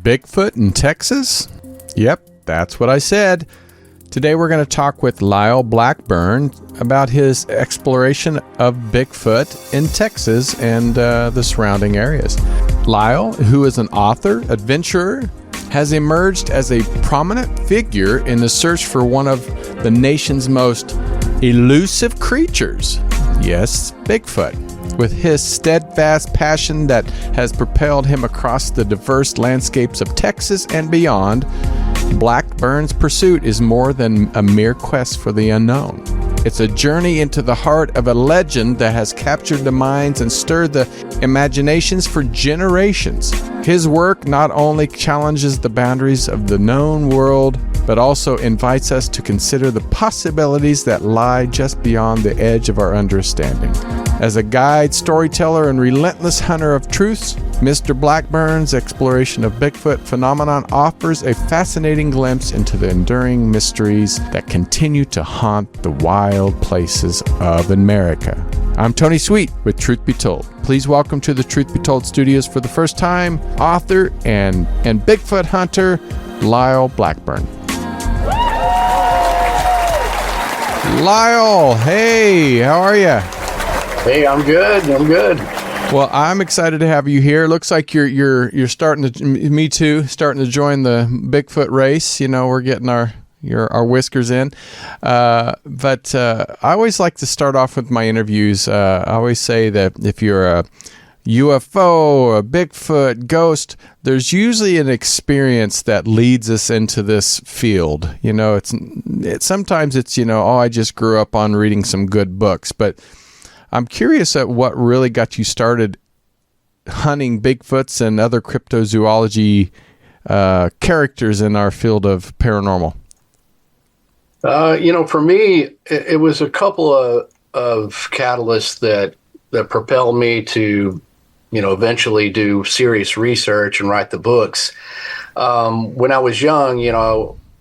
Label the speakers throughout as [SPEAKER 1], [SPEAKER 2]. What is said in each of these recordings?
[SPEAKER 1] Bigfoot in Texas? Yep, that's what I said. Today we're going to talk with Lyle Blackburn about his exploration of Bigfoot in Texas and the surrounding areas. Lyle, who is an author, adventurer, has emerged as a prominent figure in the search for one of the nation's most elusive creatures. Yes, Bigfoot. With his steadfast passion that has propelled him across the diverse landscapes of Texas and beyond, Blackburn's pursuit is more than a mere quest for the unknown. It's a journey into the heart of a legend that has captured the minds and stirred the imaginations for generations. His work not only challenges the boundaries of the known world, but also invites us to consider the possibilities that lie just beyond the edge of our understanding. As a guide, storyteller, and relentless hunter of truths, Mr. Blackburn's exploration of Bigfoot phenomenon offers a fascinating glimpse into the enduring mysteries that continue to haunt the wild places of America. I'm Tony Sweet with Truth Be Told. Please welcome to the Truth Be Told studios for the first time, author and Bigfoot hunter, Lyle Blackburn. Lyle, hey, how are you?
[SPEAKER 2] Hey, I'm good.
[SPEAKER 1] Well, I'm excited to have you here. Looks like you're starting to, me too, starting to join the Bigfoot race. You know, we're getting our whiskers in. But I always like to start off with my interviews. I always say that if you're a UFO, a Bigfoot, ghost, there's usually an experience that leads us into this field. You know, it's sometimes it's, I just grew up on reading some good books, but I'm curious at what really got you started hunting Bigfoots and other cryptozoology characters in our field of paranormal.
[SPEAKER 2] For me, it was a couple of catalysts that propelled me to, eventually do serious research and write the books. When I was young,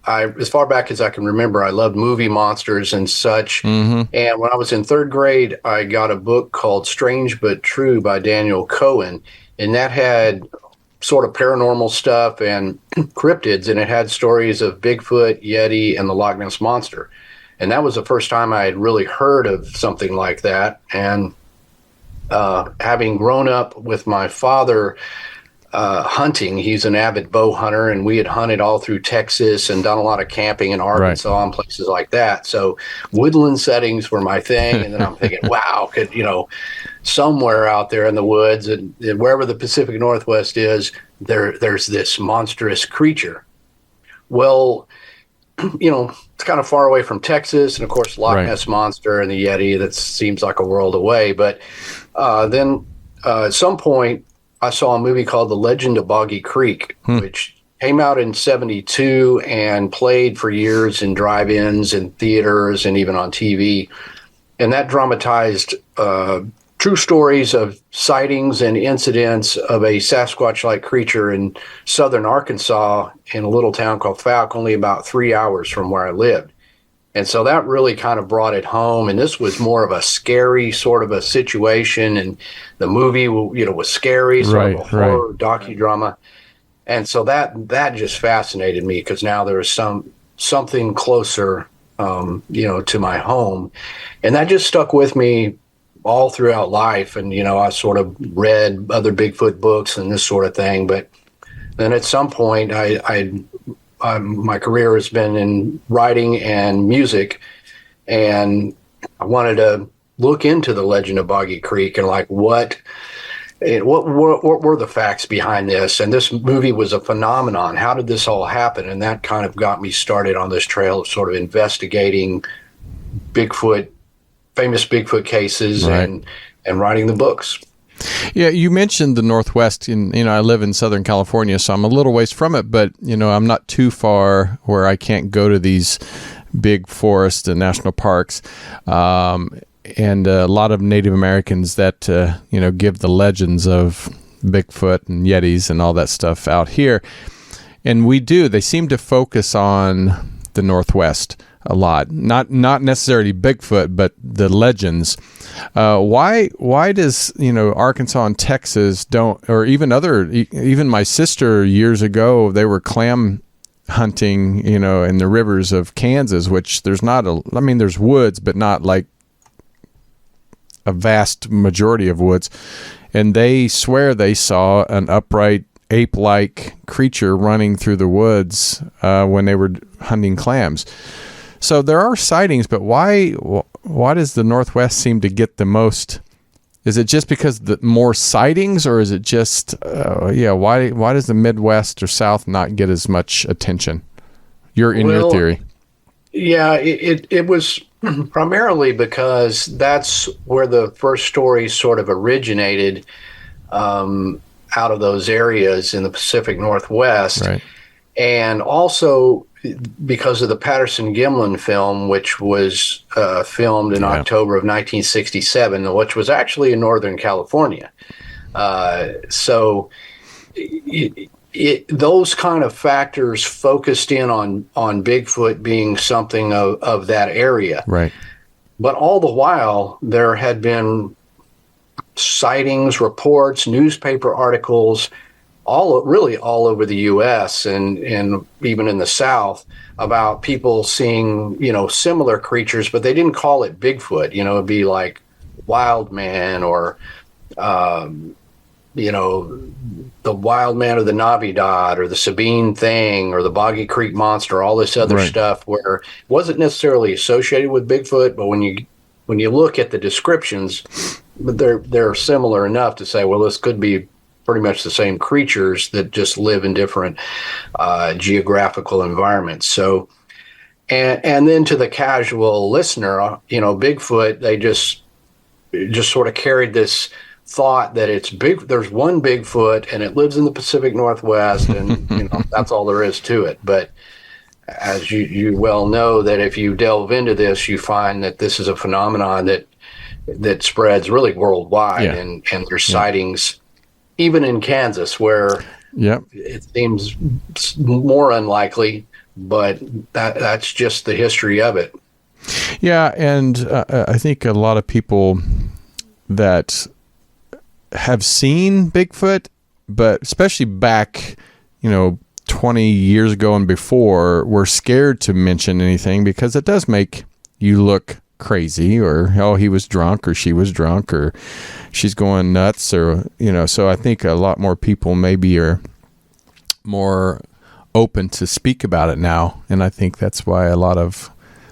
[SPEAKER 2] as far back as I can remember, I loved movie monsters and such. Mm-hmm. And when I was in third grade, I got a book called Strange But True by Daniel Cohen. And that had sort of paranormal stuff and cryptids, and it had stories of Bigfoot, Yeti, and the Loch Ness Monster. And that was the first time I had really heard of something like that. And having grown up with my father hunting, he's an avid bow hunter, and we had hunted all through Texas and done a lot of camping in Arkansas and places like that. So woodland settings were my thing. And then I'm thinking, wow, somewhere out there in the woods and wherever the Pacific Northwest is, there's this monstrous creature. Well, it's kind of far away from Texas, and of course, Loch Ness Monster and the Yeti, that seems like a world away. But then at some point, I saw a movie called The Legend of Boggy Creek, which came out in 1972 and played for years in drive-ins and theaters and even on TV. And that dramatized true stories of sightings and incidents of a Sasquatch-like creature in southern Arkansas in a little town called Fouke, only about 3 hours from where I lived. And so that really kind of brought it home. And this was more of a scary sort of a situation. And the movie, was scary, sort of a horror docudrama. And so that just fascinated me, because now there was something closer, to my home. And that just stuck with me all throughout life. And, I sort of read other Bigfoot books and this sort of thing. But then at some point, my career has been in writing and music, and I wanted to look into the Legend of Boggy Creek and what were the facts behind this. And this movie was a phenomenon. How did this all happen? And that kind of got me started on this trail of sort of investigating Bigfoot, famous Bigfoot cases, and writing the books.
[SPEAKER 1] Yeah, you mentioned the Northwest, and I live in Southern California, so I'm a little ways from it, but I'm not too far where I can't go to these big forests and national parks, and a lot of Native Americans that give the legends of Bigfoot and Yetis and all that stuff out here, and they seem to focus on the Northwest. a lot. Not necessarily Bigfoot, but the legends. Why does, Arkansas and Texas don't, or even my sister years ago, they were clam hunting, in the rivers of Kansas, which there's woods, but not like a vast majority of woods. And they swear they saw an upright ape-like creature running through the woods when they were hunting clams. So there are sightings, but why does the Northwest seem to get the most? Is it just because the more sightings, or is it just why does the Midwest or South not get as much attention? Your theory.
[SPEAKER 2] Yeah, it was primarily because that's where the first stories sort of originated, out of those areas in the Pacific Northwest.
[SPEAKER 1] Right.
[SPEAKER 2] And also because of the Patterson-Gimlin film, which was filmed in October of 1967, which was actually in Northern California. So those kind of factors focused in on Bigfoot being something of that area.
[SPEAKER 1] Right.
[SPEAKER 2] But all the while, there had been sightings, reports, newspaper articles, all over the U.S. and even in the South, about people seeing, similar creatures, but they didn't call it Bigfoot. It'd be like wild man, or, the wild man of the Navidad, or the Sabine thing, or the Boggy Creek monster, all this other stuff, where it wasn't necessarily associated with Bigfoot, but when you look at the descriptions, they're similar enough to say, well, this could be pretty much the same creatures that just live in different geographical environments. So, and then to the casual listener, Bigfoot, they just sort of carried this thought that it's big. There's one Bigfoot, and it lives in the Pacific Northwest, and that's all there is to it. But as you well know, that if you delve into this, you find that this is a phenomenon that spreads really worldwide, and there's sightings even in Kansas, where it seems more unlikely, but that's just the history of it.
[SPEAKER 1] Yeah, and I think a lot of people that have seen Bigfoot, but especially back, 20 years ago and before, were scared to mention anything because it does make you look crazy, or he was drunk, or she was drunk, or she's going nuts, or so I think a lot more people maybe are more open to speak about it now, and I think that's why a lot of,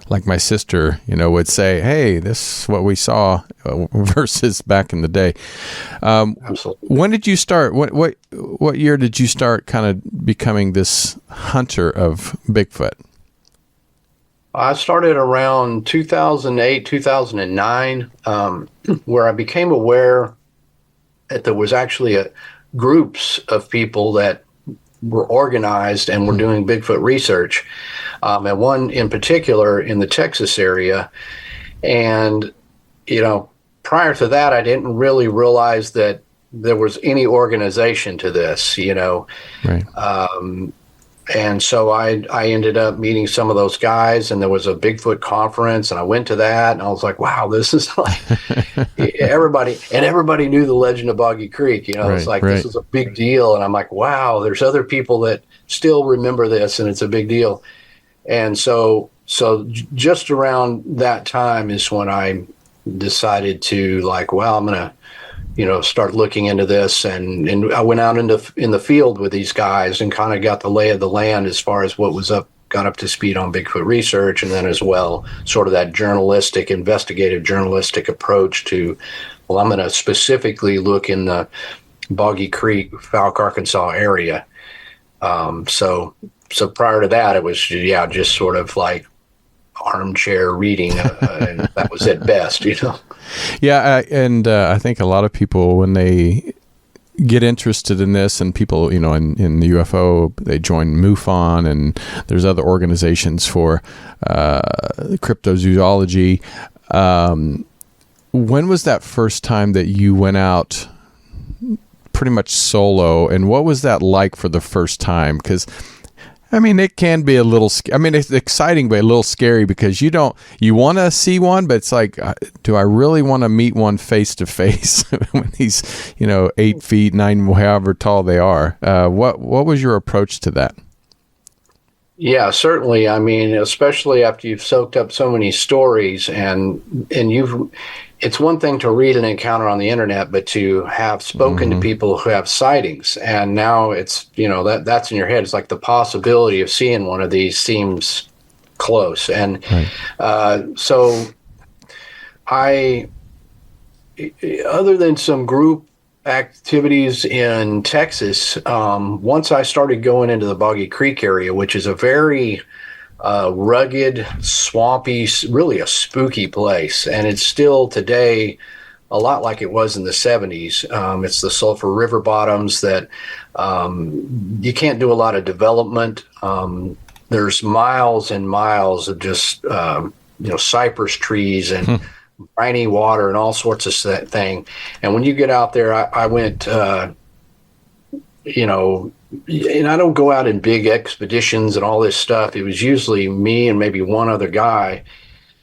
[SPEAKER 1] like my sister, would say, hey, this is what we saw, versus back in the day.
[SPEAKER 2] Absolutely.
[SPEAKER 1] When did you start? What year did you start kind of becoming this hunter of Bigfoot?
[SPEAKER 2] I started around 2008, 2009, where I became aware that there was actually groups of people that were organized and were doing Bigfoot research, and one in particular in the Texas area. And, prior to that, I didn't really realize that there was any organization to this,
[SPEAKER 1] Right.
[SPEAKER 2] And so I ended up meeting some of those guys, and there was a Bigfoot conference, and I went to that, and I was like, wow, this is like everybody knew the legend of Boggy Creek. It's like, this is a big deal. And I'm like, wow, there's other people that still remember this, and it's a big deal. And so just around that time is when I decided to, like, well, I'm going to, start looking into this. And I went out in the field with these guys and kind of got the lay of the land as far as what was got up to speed on Bigfoot research. And then as well, sort of that investigative journalistic approach to, well, I'm going to specifically look in the Boggy Creek, Fouke, Arkansas area. So prior to that, it was, just sort of like armchair reading, and that was at best,
[SPEAKER 1] Yeah, and I think a lot of people, when they get interested in this, and people, in the UFO, they join MUFON, and there's other organizations for cryptozoology. When was that first time that you went out pretty much solo, and what was that like for the first time? Because I mean, it can be a little, it's exciting, but a little scary because you want to see one, but it's like, do I really want to meet one face to face when he's, 8 feet, 9, however tall they are? What was your approach to that?
[SPEAKER 2] Yeah, certainly. I mean, especially after you've soaked up so many stories and it's one thing to read an encounter on the internet, but to have spoken to people who have sightings, and now it's, that's in your head. It's like the possibility of seeing one of these seems close. And so other than some group activities in Texas, once I started going into the Boggy Creek area, which is a very rugged, swampy, really a spooky place, and it's still today a lot like it was in the 70s. It's the Sulphur River bottoms that you can't do a lot of development. There's miles and miles of just cypress trees and briny water and all sorts of thing. And when you get out there, I went, and I don't go out in big expeditions and all this stuff. It was usually me and maybe one other guy.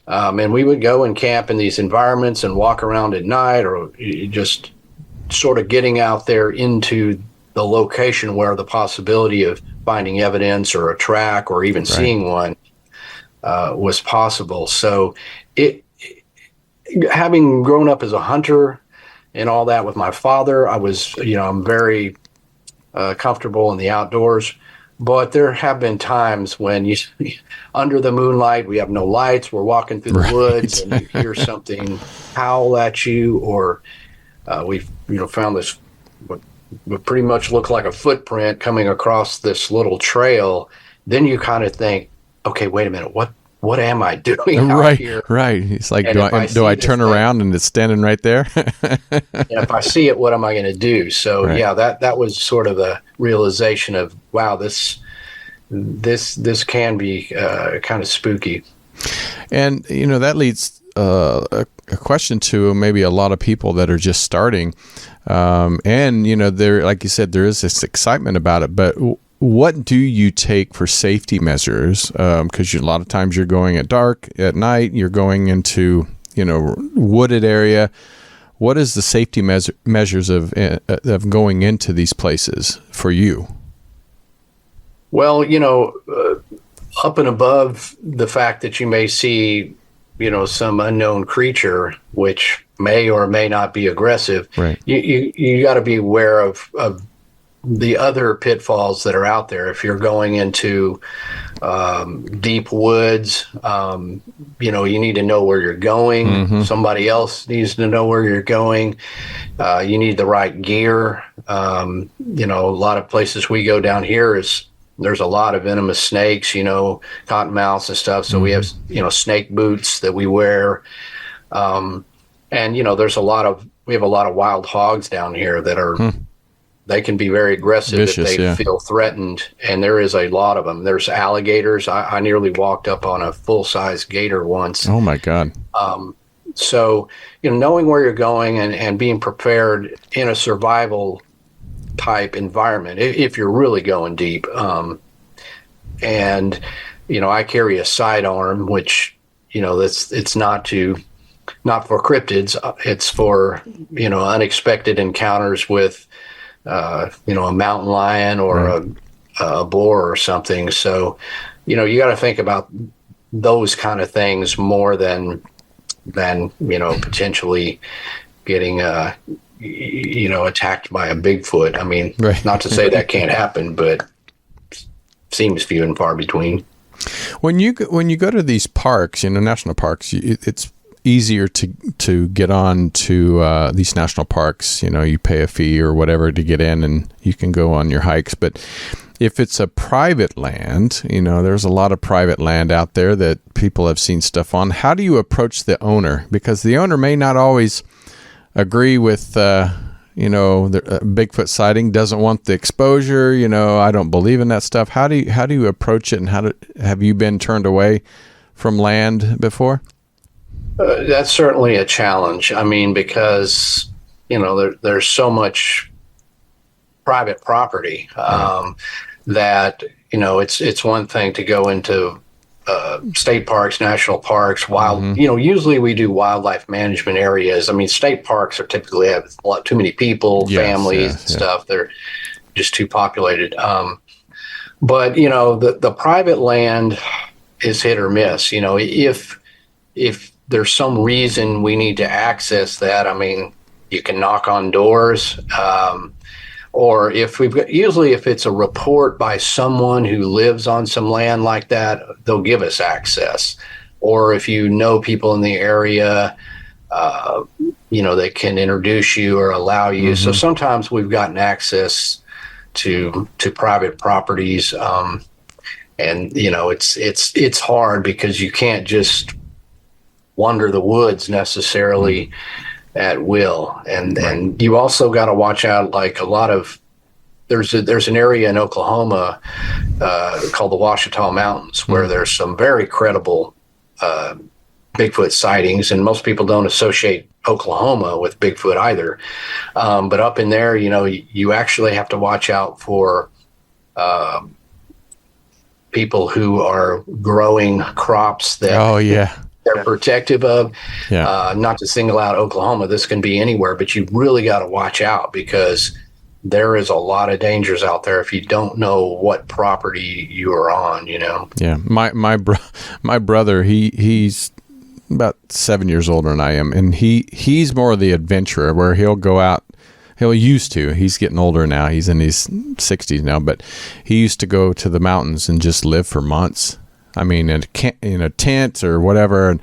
[SPEAKER 2] And we would go and camp in these environments and walk around at night, or just sort of getting out there into the location where the possibility of finding evidence or a track or even seeing one was possible. So having grown up as a hunter and all that with my father, I was, I'm very comfortable in the outdoors, but there have been times when under the moonlight, we have no lights, we're walking through the woods and you hear something howl at you, or we've found this what pretty much looked like a footprint coming across this little trail. Then you kind of think, okay, wait a minute, what am I doing out here? Right. It's like,
[SPEAKER 1] do I turn around and it's standing right there?
[SPEAKER 2] If I see it, what am I going to do? So that was sort of a realization of, wow, this can be kind of spooky. And
[SPEAKER 1] that leads a question to maybe a lot of people that are just starting, and there, like you said, there is this excitement about it, but what do you take for safety measures? Because a lot of times you're going at dark, at night, you're going into, wooded area. What is the safety measures of going into these places for you?
[SPEAKER 2] Well, up and above the fact that you may see, some unknown creature, which may or may not be aggressive, right. You got to be aware of the other pitfalls that are out there. If you're going into deep woods, you need to know where you're going. Mm-hmm. Somebody else needs to know where you're going. You need the right gear. A lot of places we go down here there's a lot of venomous snakes, cottonmouths and stuff. So we have, snake boots that we wear. And, we have a lot of wild hogs down here that are, they can be very aggressive. Vicious, if they feel threatened, and there is a lot of them. There's alligators. I nearly walked up on a full-size gator once.
[SPEAKER 1] Oh, my God.
[SPEAKER 2] So, knowing where you're going and being prepared in a survival type environment, if you're really going deep. And, I carry a sidearm, which, it's not for cryptids. It's for, unexpected encounters with, a mountain lion or a boar or something. So, you got to think about those kind of things more than potentially getting, attacked by a Bigfoot. I mean, not to say that can't happen, but seems few and far between.
[SPEAKER 1] When you go to these parks, national parks, it's easier to get on to these national parks. You pay a fee or whatever to get in, and you can go on your hikes. But if it's a private land, there's a lot of private land out there that people have seen stuff on. How do you approach the owner? Because the owner may not always agree with the Bigfoot sighting, doesn't want the exposure. I don't believe in that stuff. How do you approach it, and have you been turned away from land before?
[SPEAKER 2] That's certainly a challenge. I mean, because there's so much private property that it's one thing to go into state parks, national parks, usually we do wildlife management areas. I mean, state parks are typically have a lot too many people, families, and stuff. They're just too populated. But the private land is hit or miss. If there's some reason we need to access that, I mean, you can knock on doors. Or if it's a report by someone who lives on some land like that, they'll give us access. Or if you know people in the area, they can introduce you or allow you. So sometimes we've gotten access to private properties, and it's hard because you can't just wander the woods necessarily at will, and you also got to watch out. Like there's an area in Oklahoma called the Ouachita Mountains where there's some very credible Bigfoot sightings, and most people don't associate Oklahoma with Bigfoot either. But up in there, you actually have to watch out for people who are growing crops that they're protective of. Not to single out Oklahoma, this can be anywhere, but you really got to watch out because there is a lot of dangers out there if you don't know what property you are on.
[SPEAKER 1] Yeah, my brother, he's about 7 years older than I am, and he's more of the adventurer where he'll go out. He's getting older now. He's in his 60s now, but he used to go to the mountains and just live for months. I mean, in a tent or whatever.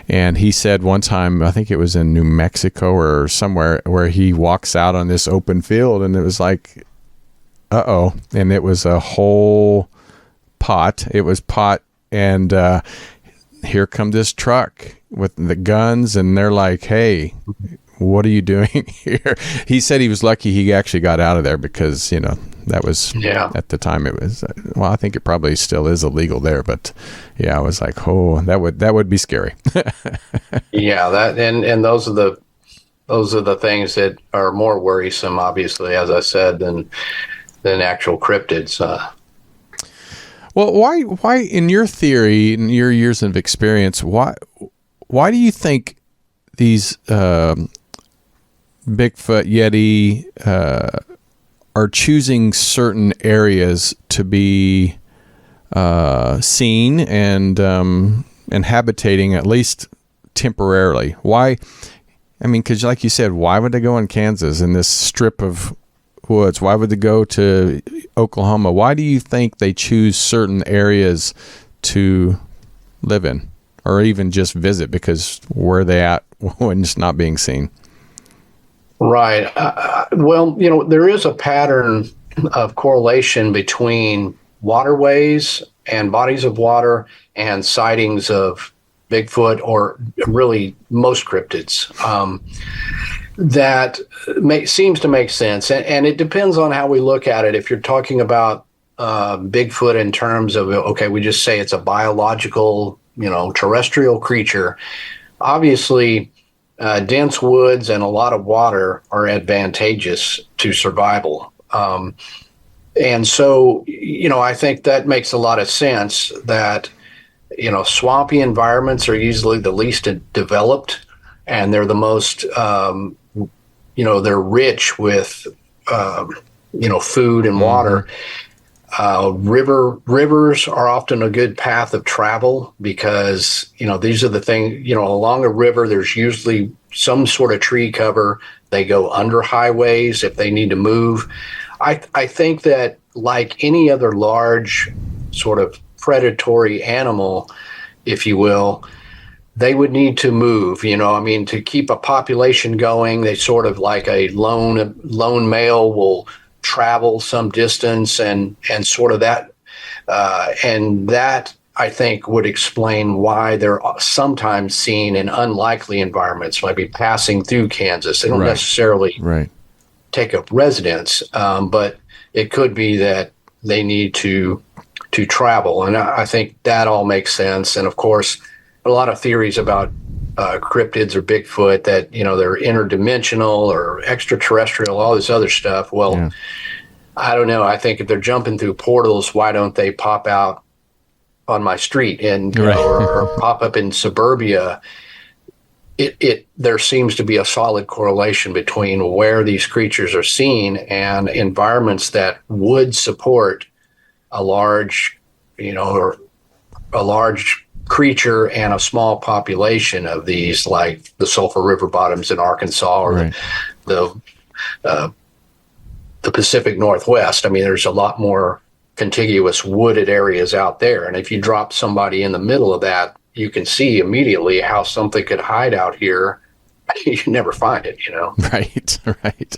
[SPEAKER 1] And he said one time, I think it was in New Mexico or somewhere, where he walks out on this open field and it was like, uh-oh. And it was a whole pot. It was pot. And here come this truck with the guns. And they're like, hey, what are you doing here? He said he was lucky he actually got out of there because, that was, at the time it was, I think it probably still is illegal there, but I was like, oh, that would be scary.
[SPEAKER 2] That, and those are the things that are more worrisome, obviously, as I said, than actual cryptids.
[SPEAKER 1] Well, why in your theory, in your years of experience, why do you think these, Bigfoot, Yeti, are choosing certain areas to be seen and habitating, at least temporarily? Why? I mean, because like you said, why would they go in Kansas in this strip of woods? Why would they go to Oklahoma? Why do you think they choose certain areas to live in or even just visit? Because where are they at when it's not being seen?
[SPEAKER 2] Right. Well, there is a pattern of correlation between waterways and bodies of water and sightings of Bigfoot, or really most cryptids. That seems to make sense. And it depends on how we look at it. If you're talking about Bigfoot in terms of, okay, we just say it's a biological, terrestrial creature, obviously dense woods and a lot of water are advantageous to survival. And so, I think that makes a lot of sense that, swampy environments are usually the least developed, and they're the most, they're rich with, food and water. Rivers are often a good path of travel because, these are the things, along a river, there's usually some sort of tree cover. They go under highways if they need to move. I think that like any other large sort of predatory animal, if you will, they would need to move, to keep a population going. They sort of like a lone male will travel some distance and sort of that. And that, I think, would explain why they're sometimes seen in unlikely environments, maybe passing through Kansas. They don't necessarily take up residence, but it could be that they need to travel. And I think that all makes sense. And of course, a lot of theories about cryptids or Bigfoot that, they're interdimensional or extraterrestrial, all this other stuff. Well, I don't know. I think if they're jumping through portals, why don't they pop out on my street and
[SPEAKER 1] Right.
[SPEAKER 2] or pop up in suburbia? There seems to be a solid correlation between where these creatures are seen and environments that would support a large, or a large creature and a small population of these, like the Sulphur River bottoms in Arkansas, or
[SPEAKER 1] Right.
[SPEAKER 2] the Pacific Northwest. I mean, there's a lot more contiguous wooded areas out there, and if you drop somebody in the middle of that, you can see immediately how something could hide out here. You never find it,
[SPEAKER 1] Right, right.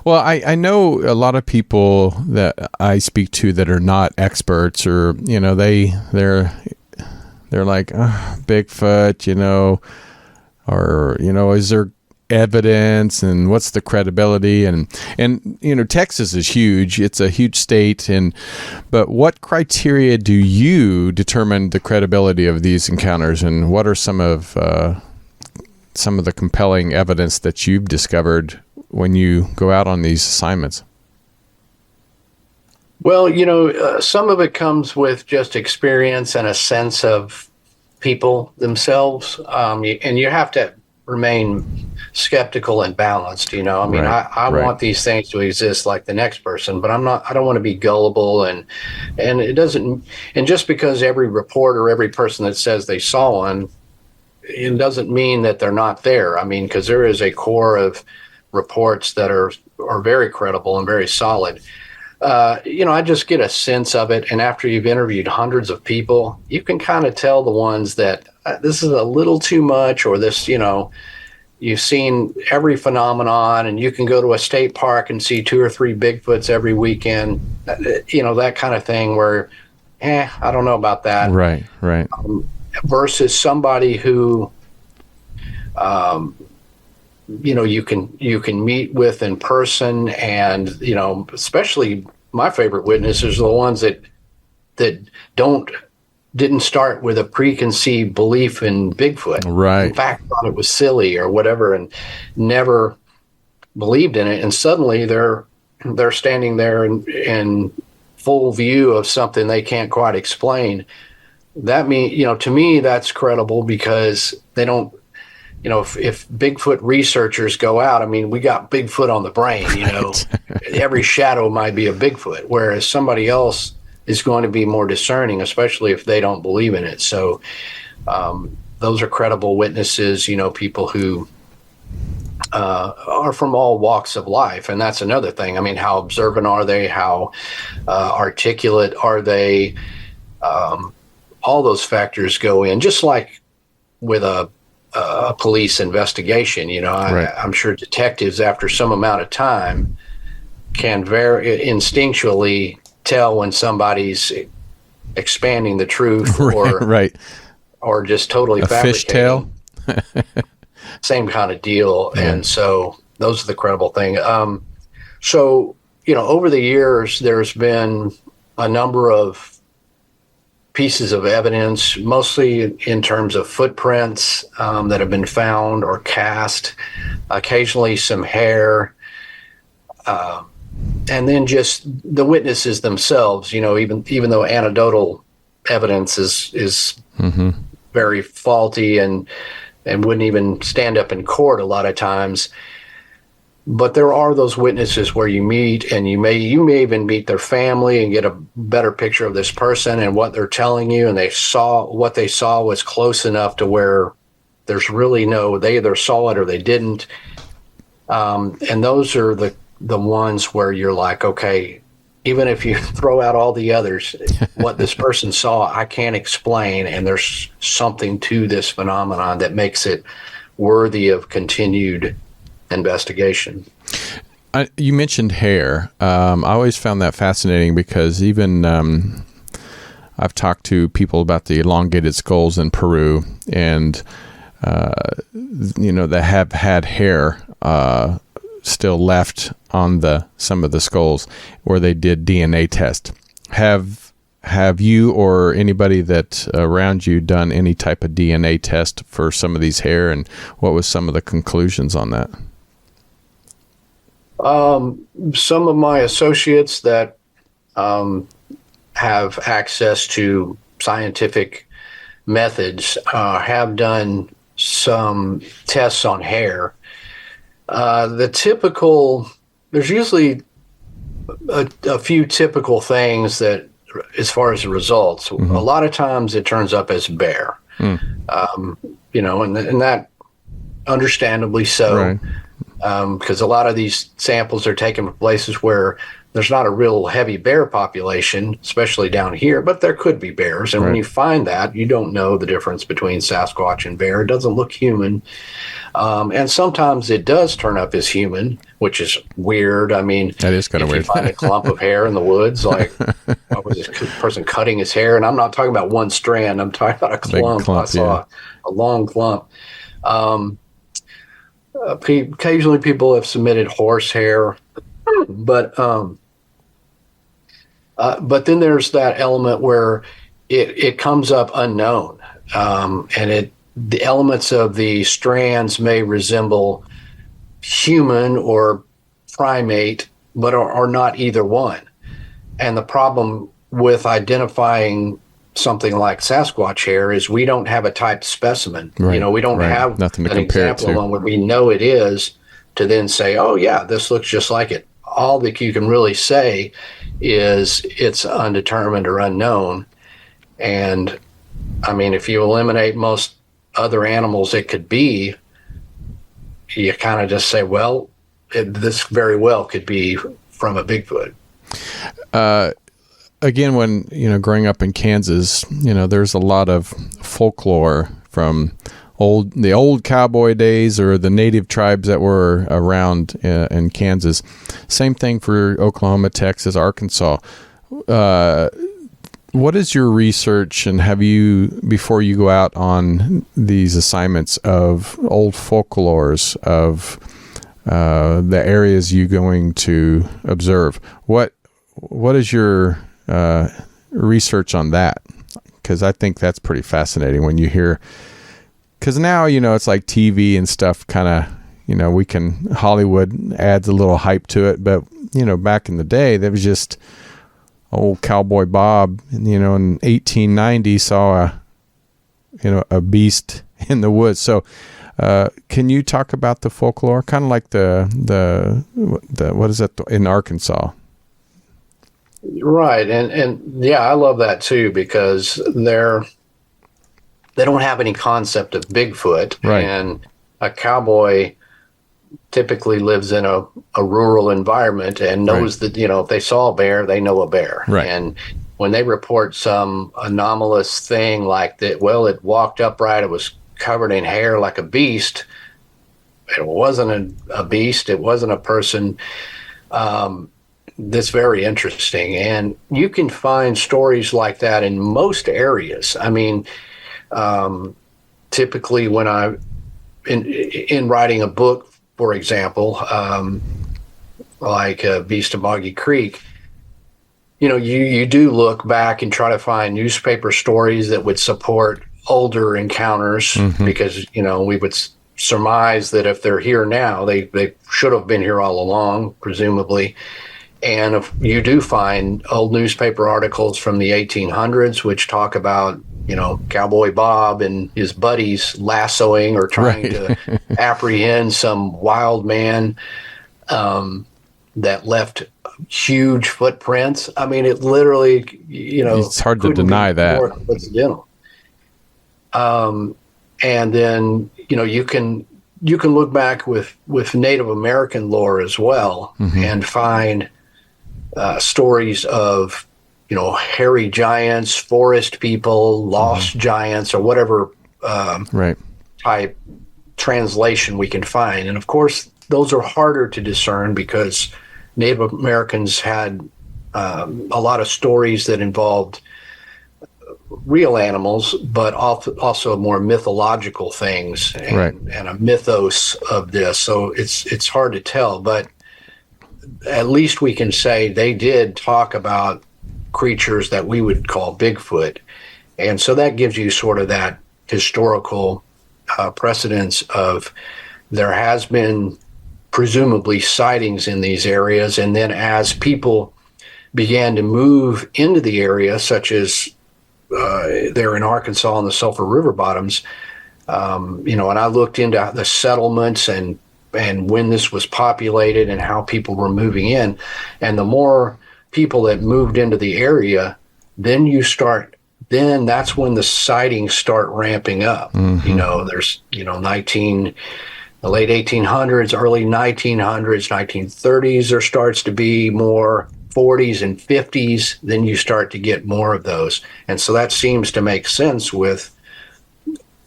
[SPEAKER 1] Well, I know a lot of people that I speak to that are not experts, or they're like, Bigfoot, or is there evidence, and what's the credibility, and Texas is huge. It's a huge state, but what criteria do you determine the credibility of these encounters, and what are some of the compelling evidence that you've discovered when you go out on these assignments?
[SPEAKER 2] Well, some of it comes with just experience and a sense of people themselves, and you have to remain skeptical and balanced. I mean,
[SPEAKER 1] Right,
[SPEAKER 2] I
[SPEAKER 1] right.
[SPEAKER 2] want these things to exist like the next person, but I don't want to be gullible, and it doesn't, and just because every reporter, every person that says they saw one, it doesn't mean that they're not there. I mean, because there is a core of reports that are very credible and very solid. I just get a sense of it, and after you've interviewed hundreds of people, you can kind of tell the ones that this is a little too much, or this, you've seen every phenomenon, and you can go to a state park and see 2 or 3 Bigfoots every weekend, that kind of thing where, I don't know about that.
[SPEAKER 1] Right, right.
[SPEAKER 2] Versus somebody who, you can meet with in person, and especially my favorite witnesses are the ones that didn't start with a preconceived belief in Bigfoot.
[SPEAKER 1] Right.
[SPEAKER 2] In fact, thought it was silly or whatever, and never believed in it. And suddenly they're standing there in full view of something they can't quite explain. That to me, that's credible, because they don't. If Bigfoot researchers go out, I mean, we got Bigfoot on the brain,
[SPEAKER 1] Right.
[SPEAKER 2] Every shadow might be a Bigfoot, whereas somebody else is going to be more discerning, especially if they don't believe in it. So those are credible witnesses, people who are from all walks of life. And that's another thing. I mean, how observant are they? How articulate are they? All those factors go in, just like with a police investigation.
[SPEAKER 1] Right.
[SPEAKER 2] I'm sure detectives, after some amount of time, can very instinctually tell when somebody's expanding the truth, or
[SPEAKER 1] Right.
[SPEAKER 2] or just totally
[SPEAKER 1] A
[SPEAKER 2] fabricating.
[SPEAKER 1] fishtail.
[SPEAKER 2] Same kind of deal.
[SPEAKER 1] Yeah.
[SPEAKER 2] And so those are the credible thing. So over the years, there's been a number of pieces of evidence, mostly in terms of footprints that have been found or cast, occasionally some hair, and then just the witnesses themselves. Even though anecdotal evidence is
[SPEAKER 1] Mm-hmm.
[SPEAKER 2] very faulty and wouldn't even stand up in court a lot of times. But there are those witnesses where you meet, and you may even meet their family and get a better picture of this person and what they're telling you. And what they saw was close enough to where there's really they either saw it or they didn't. And those are the ones where you're like, okay, even if you throw out all the others, what this person saw, I can't explain. And there's something to this phenomenon that makes it worthy of continued investigation.
[SPEAKER 1] You mentioned hair. I always found that fascinating, because even I've talked to people about the elongated skulls in Peru, and that have had hair still left on some of the skulls where they did DNA test. Have you or anybody that around you done any type of DNA test for some of these hair, and what was some of the conclusions on that?
[SPEAKER 2] Some of my associates that have access to scientific methods have done some tests on hair. There's usually a few typical things that, as far as the results,
[SPEAKER 1] Mm-hmm.
[SPEAKER 2] a lot of times it turns up as bear. And that understandably so.
[SPEAKER 1] Right.
[SPEAKER 2] Because a lot of these samples are taken from places where there's not a real heavy bear population, especially down here, but there could be bears. And when you find that, you don't know the difference between Sasquatch and bear. It doesn't look human. And sometimes it does turn up as human, which is weird. I mean,
[SPEAKER 1] that is kind of weird.
[SPEAKER 2] If you find a clump of hair in the woods, like, was this person cutting his hair? And I'm not talking about one strand. I'm talking about a clump. I saw a long clump. Occasionally people have submitted horse hair, but then there's that element where it comes up unknown, and the elements of the strands may resemble human or primate, but are not either one. And the problem with identifying something like Sasquatch hair is we don't have a typed specimen.
[SPEAKER 1] Right.
[SPEAKER 2] We don't have
[SPEAKER 1] nothing to
[SPEAKER 2] an
[SPEAKER 1] compare
[SPEAKER 2] example
[SPEAKER 1] it to.
[SPEAKER 2] on what we know it is to then say, oh yeah, this looks just like it. All that you can really say is it's undetermined or unknown. And I mean, if you eliminate most other animals it could be, you kind of just say, well, this very well could be from a Bigfoot.
[SPEAKER 1] Again, when, growing up in Kansas, there's a lot of folklore from the old cowboy days or the native tribes that were around in Kansas. Same thing for Oklahoma, Texas, Arkansas. What is your research, and have you, before you go out on these assignments of old folklores of the areas you're going to observe, what is your research on that? Because I think that's pretty fascinating when you hear, because now, it's like TV and stuff kind of, Hollywood adds a little hype to it. But, back in the day, there was just old Cowboy Bob, in 1890 saw a beast in the woods. So, can you talk about the folklore? Kind of like the what is it in Arkansas?
[SPEAKER 2] Right. And yeah, I love that too, because they don't have any concept of Bigfoot.
[SPEAKER 1] Right.
[SPEAKER 2] And a cowboy typically lives in a rural environment and knows that, if they saw a bear, they know a bear.
[SPEAKER 1] Right.
[SPEAKER 2] And when they report some anomalous thing like that, well, it walked upright, it was covered in hair like a beast. It wasn't a beast. It wasn't a person. That's very interesting. And you can find stories like that in most areas. I mean, typically when in writing a book, for example, like Beast of Boggy Creek, you do look back and try to find newspaper stories that would support older encounters, because, we would surmise that if they're here now, they should have been here all along, presumably. And if you do find old newspaper articles from the 1800s, which talk about, Cowboy Bob and his buddies lassoing or trying to apprehend some wild man that left huge footprints. I mean, it literally,
[SPEAKER 1] it's hard to deny that.
[SPEAKER 2] More coincidental. And then, you can look back with Native American lore as well, and find stories of, hairy giants, forest people, lost giants, or whatever type translation we can find. And of course, those are harder to discern because Native Americans had a lot of stories that involved real animals, but also more mythological things and a mythos of this. So it's hard to tell, but at least we can say they did talk about creatures that we would call Bigfoot. And so that gives you sort of that historical precedence of there has been presumably sightings in these areas. And then as people began to move into the area, such as there in Arkansas on the Sulphur River bottoms, and I looked into the settlements and when this was populated and how people were moving in. And the more people that moved into the area, then that's when the sightings start ramping up. There's, the late 1800s, early 1900s, 1930s, there starts to be more 40s and 50s. Then you start to get more of those. And so that seems to make sense with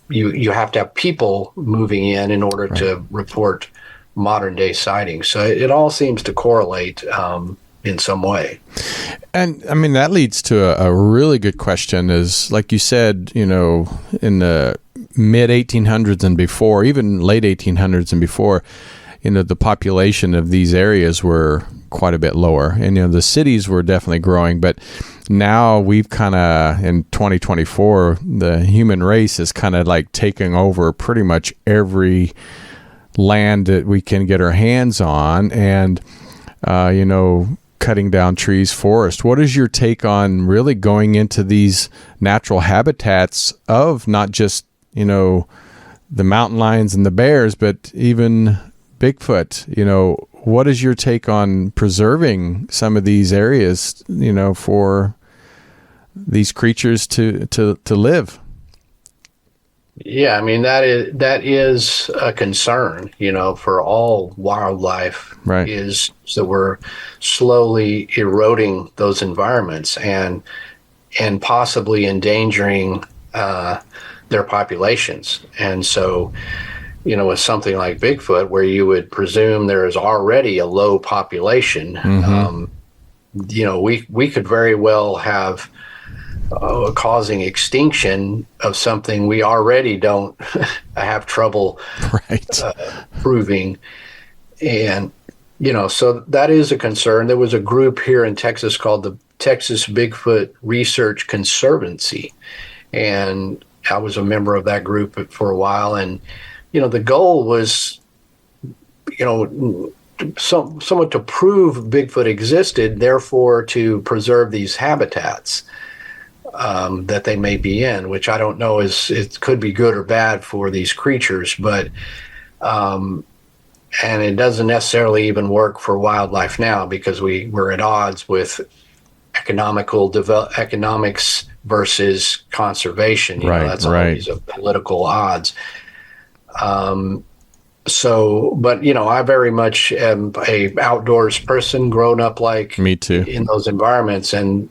[SPEAKER 2] you have to have people moving in order to report modern day sightings. So it all seems to correlate in some way.
[SPEAKER 1] And I mean, that leads to a really good question is, like you said, in the mid 1800s and before, even late 1800s and before, the population of these areas were quite a bit lower. And, the cities were definitely growing, but now we've kind of, in 2024, the human race is kind of like taking over pretty much every land that we can get our hands on and, cutting down trees, forest. What is your take on really going into these natural habitats of not just, the mountain lions and the bears, but even Bigfoot? What is your take on preserving some of these areas, for these creatures to live?
[SPEAKER 2] Yeah, I mean, that is a concern, for all wildlife,
[SPEAKER 1] right?
[SPEAKER 2] Is that we're slowly eroding those environments and possibly endangering their populations. And so, with something like Bigfoot, where you would presume there is already a low population, we could very well have causing extinction of something we already don't have trouble proving. And, so that is a concern. There was a group here in Texas called the Texas Bigfoot Research Conservancy. And I was a member of that group for a while. And, the goal was, somewhat to prove Bigfoot existed, therefore to preserve these habitats that they may be in, which I don't know it could be good or bad for these creatures, but and it doesn't necessarily even work for wildlife now because we're at odds with economics versus conservation. That's always a political odds. But I very much am a outdoors person, grown up like
[SPEAKER 1] me too
[SPEAKER 2] in those environments, and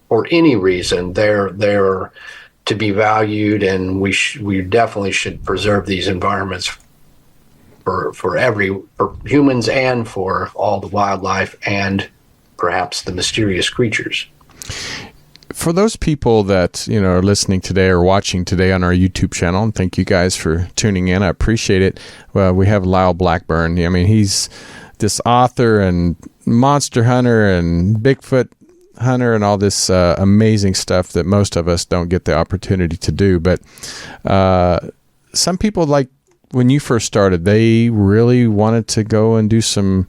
[SPEAKER 2] for any reason they're to be valued, and we definitely should preserve these environments for humans and for all the wildlife and perhaps the mysterious creatures.
[SPEAKER 1] For those people that are listening today or watching today on our YouTube channel, and thank you guys for tuning in, I appreciate it. We have Lyle Blackburn. I mean, he's this author and monster hunter and Bigfoot hunter and all this amazing stuff that most of us don't get the opportunity to do. But some people, like when you first started, they really wanted to go and do some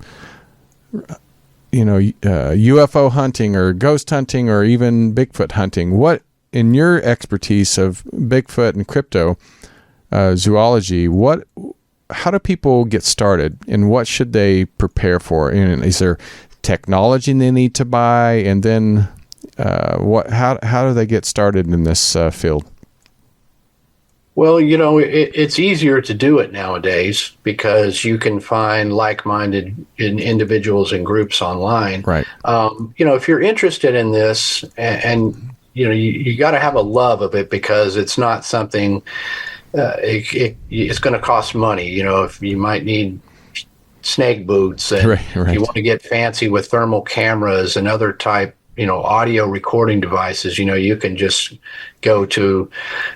[SPEAKER 1] UFO hunting or ghost hunting or even Bigfoot hunting. What, in your expertise of Bigfoot and crypto zoology, how do people get started, and what should they prepare for? And is there technology they need to buy, and then how do they get started in this field?
[SPEAKER 2] Well, it's easier to do it nowadays because you can find like-minded individuals and groups online.
[SPEAKER 1] Right.
[SPEAKER 2] If you're interested in this, and you got to have a love of it, because it's not something. It's going to cost money. If you might need snake boots, and
[SPEAKER 1] right.
[SPEAKER 2] you want to get fancy with thermal cameras and other type audio recording devices, you can just go to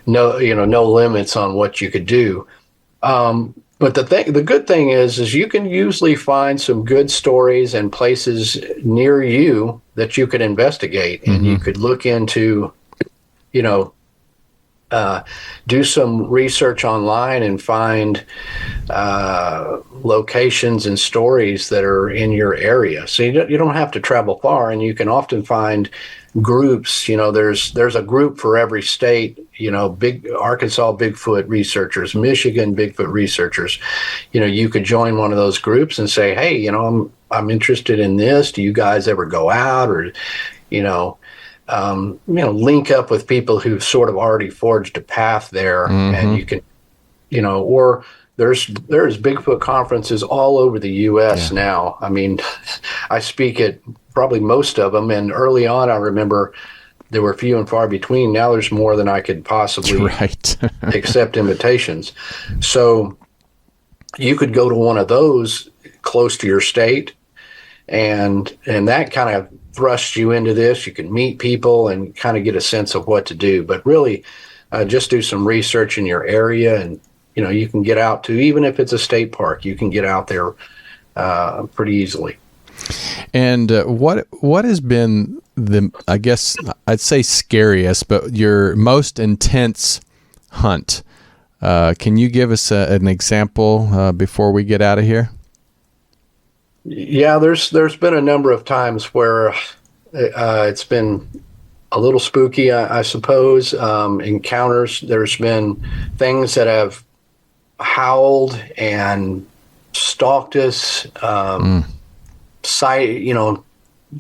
[SPEAKER 2] no limits on what you could do. But the good thing is you can usually find some good stories and places near you that you could investigate, and you could look into, do some research online and find locations and stories that are in your area. So you don't have to travel far, and you can often find groups. There's a group for every state. Big Arkansas Bigfoot researchers, Michigan Bigfoot researchers. You could join one of those groups and say, hey, I'm interested in this. Do you guys ever go out, or link up with people who've sort of already forged a path there, and you can, or there's Bigfoot conferences all over the U.S. now. I mean, I speak at probably most of them, and early on, I remember there were few and far between. Now there's more than I could possibly accept invitations. So you could go to one of those close to your state, and that kind of thrusts you into this. You can meet people and kind of get a sense of what to do, but really just do some research in your area, and you can get out to, even if it's a state park, you can get out there pretty easily.
[SPEAKER 1] And what has been I guess I'd say scariest, but your most intense hunt? Can you give us an example before we get out of here?
[SPEAKER 2] Yeah, there's been a number of times where it's been a little spooky, I suppose. Encounters. There's been things that have howled and stalked us.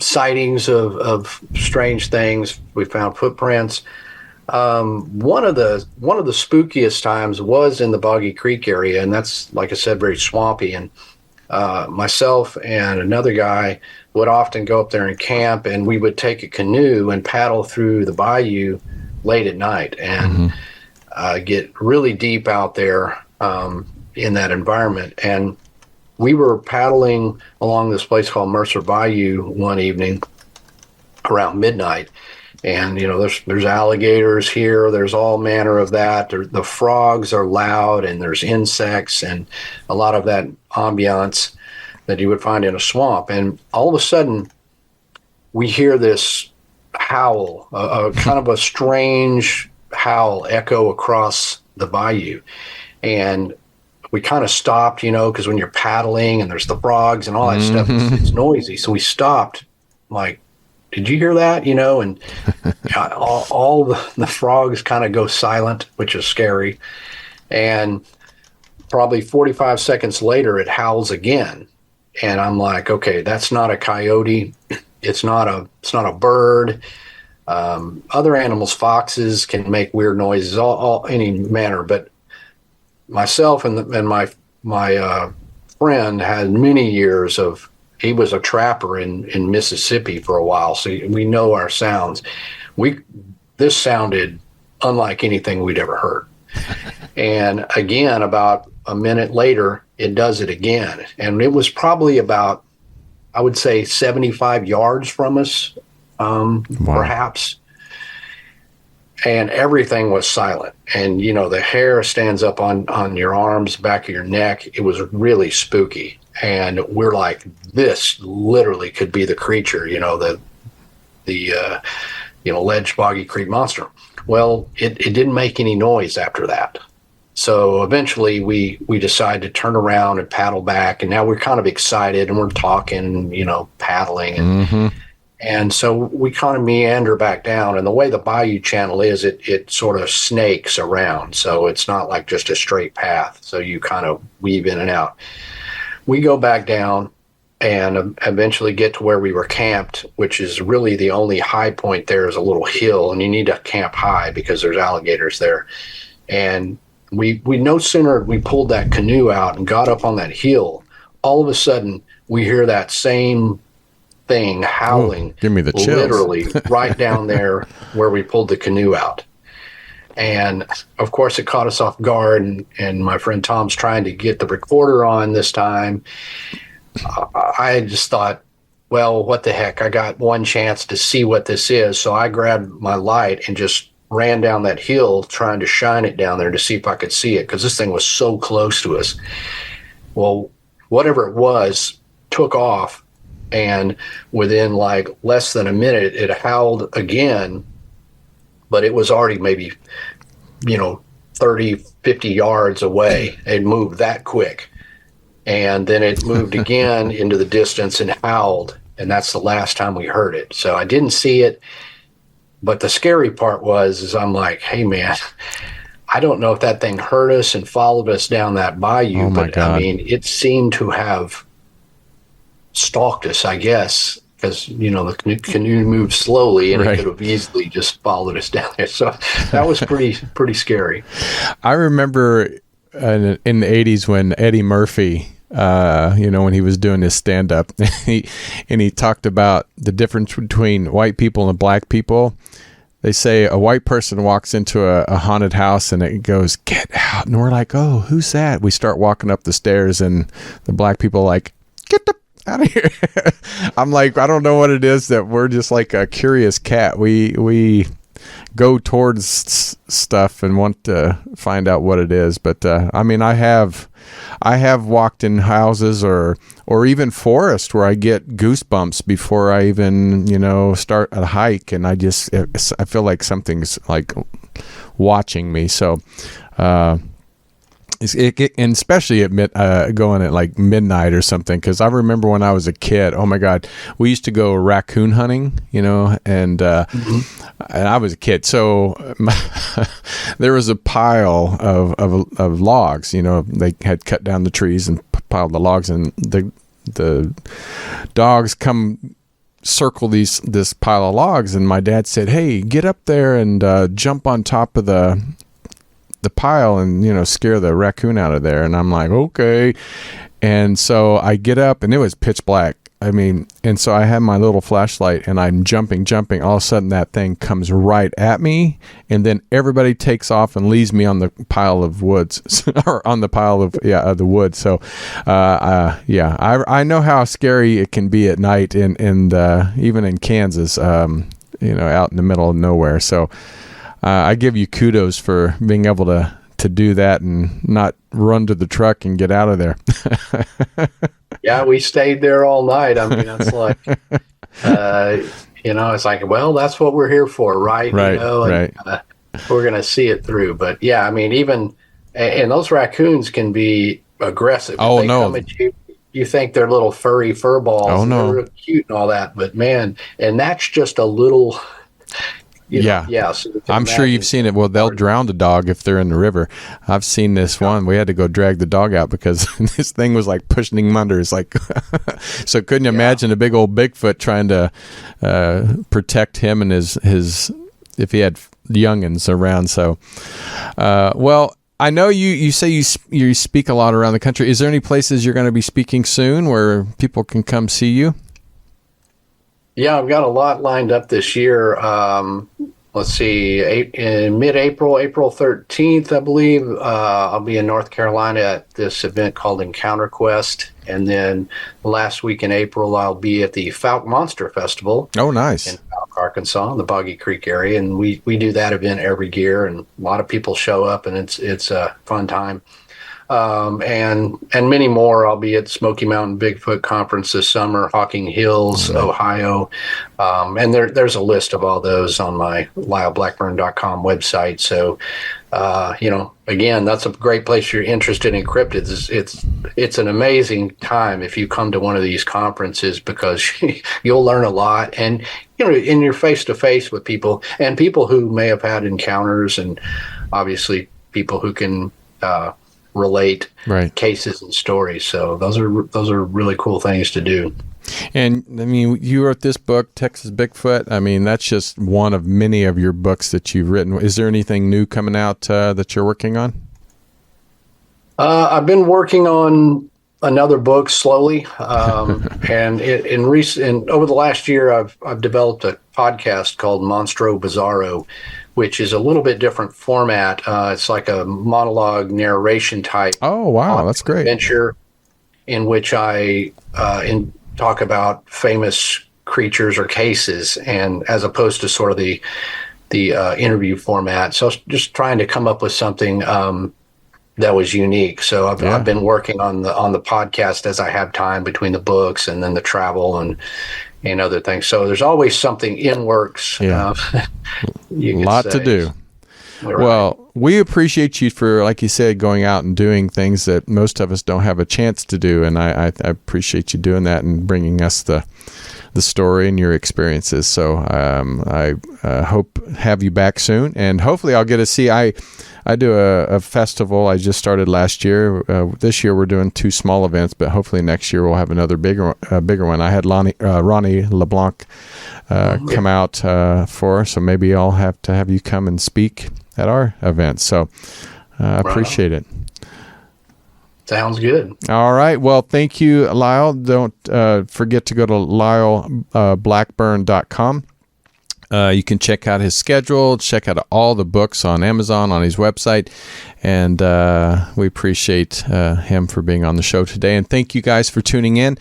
[SPEAKER 2] Sightings of strange things. We found footprints. One of the spookiest times was in the Boggy Creek area, and that's, like I said, very swampy. And myself and another guy would often go up there and camp, and we would take a canoe and paddle through the bayou late at night and get really deep out there in that environment. And we were paddling along this place called Mercer Bayou one evening around midnight. And, there's alligators here. There's all manner of that. The frogs are loud, and there's insects and a lot of that ambiance that you would find in a swamp. And all of a sudden, we hear this howl, a kind of a strange howl echo across the bayou. And we kind of stopped, because when you're paddling and there's the frogs and all that stuff, it's noisy. So we stopped, like, did you hear that? And all the frogs kind of go silent, which is scary. And probably 45 seconds later, it howls again. And I'm like, okay, that's not a coyote. It's not a bird. Other animals, foxes, can make weird noises, all any manner. But myself and my friend had many years of. He was a trapper in Mississippi for a while, so we know our sounds. This sounded unlike anything we'd ever heard. And again, about a minute later, it does it again. And it was probably about, I would say, 75 yards from us, perhaps. And everything was silent. And, the hair stands up on your arms, back of your neck. It was really spooky. And we're like, this literally could be the creature, the alleged Boggy Creek monster. Well, it didn't make any noise after that. So eventually we decided to turn around and paddle back. And now we're kind of excited, and we're talking, paddling. And so we kind of meander back down. And the way the bayou channel is, it sort of snakes around. So it's not like just a straight path. So you kind of weave in and out. We go back down and eventually get to where we were camped, which is really the only high point there is a little hill, and you need to camp high because there's alligators there. And we no sooner we pulled that canoe out and got up on that hill, all of a sudden we hear that same thing howling.
[SPEAKER 1] Give me the chills.
[SPEAKER 2] Literally right down there where we pulled the canoe out. And of course, it caught us off guard, and my friend Tom's trying to get the recorder on this time. I just thought, well, what the heck? I got one chance to see what this is. So I grabbed my light and just ran down that hill trying to shine it down there to see if I could see it, because this thing was so close to us. Well, whatever it was took off, and within like less than a minute, it howled again. But it was already maybe 30, 50 yards away. It moved that quick. And then it moved again into the distance and howled. And that's the last time we heard it. So I didn't see it. But the scary part is I'm like, hey, man, I don't know if that thing heard us and followed us down that bayou.
[SPEAKER 1] Oh my
[SPEAKER 2] but
[SPEAKER 1] God.
[SPEAKER 2] I mean, it seemed to have stalked us, I guess, because, the canoe moved slowly and
[SPEAKER 1] Right.
[SPEAKER 2] it could have easily just followed us down there. So that was pretty scary.
[SPEAKER 1] I remember in the 80s when Eddie Murphy, when he was doing his stand-up, he talked about the difference between white people and black people. They say a white person walks into a haunted house and it goes, "Get out." And we're like, "Oh, who's that?" We start walking up the stairs and the black people are like, "Get the out of here." I'm like, I don't know what it is that we're just like a curious cat. We go towards stuff and want to find out what it is. But I mean, I have walked in houses or even forest where I get goosebumps before I even start a hike, and I feel like something's like watching me. So and especially at going at like midnight or something, because I remember when I was a kid, oh my God, we used to go raccoon hunting, and I was a kid, so there was a pile of logs. They had cut down the trees and piled the logs, and the dogs come circle this pile of logs, and my dad said, "Hey, get up there and jump on top of the pile and scare the raccoon out of there." And I'm like, okay. And so I get up and it was pitch black. And so I have my little flashlight and I'm jumping. All of a sudden that thing comes right at me, and then everybody takes off and leaves me on the pile of woods or on the pile of the wood. So I know how scary it can be at night, and even in Kansas, out in the middle of nowhere. So I give you kudos for being able to do that and not run to the truck and get out of there.
[SPEAKER 2] Yeah, we stayed there all night. I mean, it's like, it's like, well, that's what we're here for, right?
[SPEAKER 1] Right,
[SPEAKER 2] and, we're going to see it through. But yeah, I mean, and those raccoons can be aggressive.
[SPEAKER 1] Oh,
[SPEAKER 2] they
[SPEAKER 1] no.
[SPEAKER 2] Come at you, you think they're little furry fur balls.
[SPEAKER 1] Oh, no.
[SPEAKER 2] They're real cute and all that. But man, and that's just a little... So
[SPEAKER 1] I'm sure you've seen it. Well, they'll drown a dog if they're in the river. I've seen this one. We had to go drag the dog out because this thing was like pushing him under. It's like, so couldn't you imagine a big old Bigfoot trying to protect him and his if he had youngins around. So, well, I know you say you speak a lot around the country. Is there any places you're going to be speaking soon where people can come see you?
[SPEAKER 2] Yeah, I've got a lot lined up this year. Let's see, in mid-April, April 13th, I believe, I'll be in North Carolina at this event called Encounter Quest. And then last week in April, I'll be at the Fouke Monster Festival.
[SPEAKER 1] Oh, nice.
[SPEAKER 2] In Fouke, Arkansas, in the Boggy Creek area. And we do that event every year, and a lot of people show up, and it's a fun time. And many more. I'll be at Smoky Mountain Bigfoot Conference this summer, Hocking Hills, Ohio. And there's a list of all those on my lyleblackburn.com website. So, again, that's a great place if you're interested in cryptids. It's an amazing time if you come to one of these conferences, because you'll learn a lot, and and you're face to face with people, and people who may have had encounters, and obviously people who can relate cases and stories. So those are really cool things to do.
[SPEAKER 1] And I mean, you wrote this book, Texas Bigfoot. I mean, that's just one of many of your books that you've written. Is there anything new coming out that you're working on?
[SPEAKER 2] I've been working on another book slowly, and over the last year, I've developed a podcast called Monstro Bizarro, which is a little bit different format. It's like a monologue narration type.
[SPEAKER 1] Oh, wow. That's great.
[SPEAKER 2] Adventure in which I talk about famous creatures or cases, and as opposed to sort of the interview format. So just trying to come up with something that was unique. So I've been working on the podcast as I have time between the books and then the travel and other things. So there's always something in works.
[SPEAKER 1] Yeah. A lot to do.
[SPEAKER 2] Right.
[SPEAKER 1] Well, we appreciate you for, like you said, going out and doing things that most of us don't have a chance to do. And I appreciate you doing that and bringing us the story and your experiences. So I hope have you back soon, and hopefully I'll get to see. I do a festival I just started last year. This year we're doing 2 small events, but hopefully next year we'll have another bigger one. I had Ronnie LeBlanc come out for, so maybe I'll have to have you come and speak at our event. So I appreciate it.
[SPEAKER 2] Sounds good.
[SPEAKER 1] All right. Well, thank you, Lyle. Don't forget to go to lyleblackburn.com. You can check out his schedule, check out all the books on Amazon, on his website, and we appreciate him for being on the show today. And thank you guys for tuning in,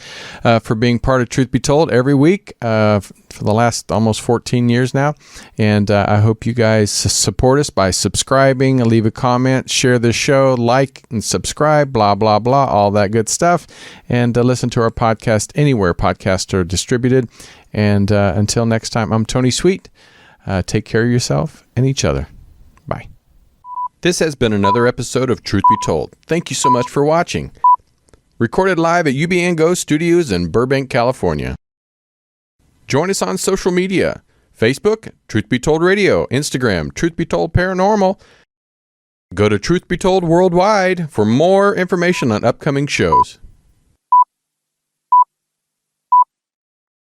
[SPEAKER 1] for being part of Truth Be Told every week for the last almost 14 years now. And I hope you guys support us by subscribing, leave a comment, share the show, like and subscribe, blah, blah, blah, all that good stuff. And listen to our podcast anywhere podcasts are distributed. And until next time, I'm Tony Sweet. Take care of yourself and each other. Bye. This has been another episode of Truth Be Told. Thank you so much for watching. Recorded live at UBN Go Studios in Burbank, California. Join us on social media. Facebook, Truth Be Told Radio. Instagram, Truth Be Told Paranormal. Go to Truth Be Told Worldwide for more information on upcoming shows.